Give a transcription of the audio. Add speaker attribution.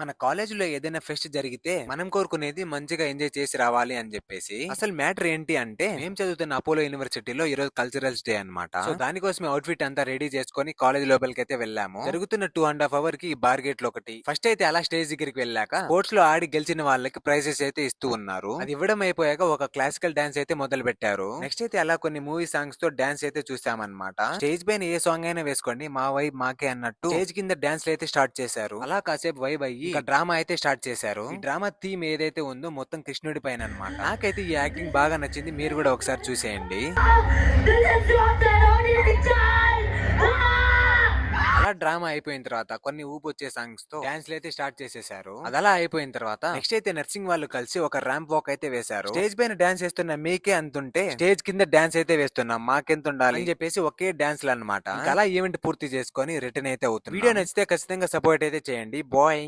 Speaker 1: మన కాలేజీలో ఏదైనా ఫెస్ట్ జరిగితే మనం కోరుకునేది మంచిగా ఎంజాయ్ చేసి రావాలి అని చెప్పేసి. అసలు మ్యాటర్ ఏంటి అంటే మేము చదువుతున్న అపోలో యూనివర్సిటీలో ఈ రోజు కల్చరల్స్ డే అన్నమాట. సో దానికోసమే అవుట్ఫిట్ అంతా రెడీ చేసుకొని కాలేజ్ లోపలికి అయితే వెళ్ళాము. జరుగుతున్న 2.5 అవర్ కి బార్ గేట్ లో ఒకటి ఫస్ట్ అయితే అలా స్టేజ్ దగ్గరికి వెళ్ళాక స్పోర్ట్స్ లో ఆడి గెలిచిన వాళ్ళకి ప్రైజెస్ అయితే ఇస్తూ ఉన్నారు. అది ఇవ్వడం అయిపోయాక ఒక క్లాసికల్ డాన్స్ అయితే మొదలు పెట్టారు. నెక్స్ట్ అయితే అలా కొన్ని మూవీ సాంగ్స్ తో డాన్స్ అయితే చూసామన్నమాట. స్టేజ్ పైన ఏ సాంగ్ అయినా వేసుకోండి మా వైబ్ మాకే అన్నట్టు స్టేజ్ కింద డాన్స్ అయితే స్టార్ట్ చేశారు. అలా కాసేపు వైబ్ అయ్యి ఇంకా డ్రామా అయితే స్టార్ట్ చేశారు. ఈ డ్రామా థీమ్ ఏదైతే ఉందో మొత్తం కృష్ణుడి పైన అన్నమాట. నాకైతే ఈ యాక్టింగ్ బాగా నచ్చింది. మీరు కూడా ఒకసారి చూసేయండి. అలా డ్రామా అయిపోయిన తర్వాత కొన్ని ఊపొచ్చే సాంగ్స్ తో డాన్స్ అయితే స్టార్ట్ చేసేసారు. అదలా అయిపోయిన తర్వాత నెక్స్ట్ అయితే నర్సింగ్ వాళ్ళు కలిసి ఒక ర్యాంప్ వాక్ అయితే వేశారు. స్టేజ్ పైన డాన్స్ వేస్తున్న మీకే అంతుంటే స్టేజ్ కింద డాన్స్ అయితే వేస్తున్నాం మాకెంత ఉండాలి అని చెప్పేసి ఒకే డాన్స్ లు అనమాట. అలా ఈవెంట్ పూర్తి చేసుకొని రిటర్న్ అయితే అవుతుంది. వీడియో నచ్చితే ఖచ్చితంగా సపోర్ట్ అయితే చేయండి బాయ్.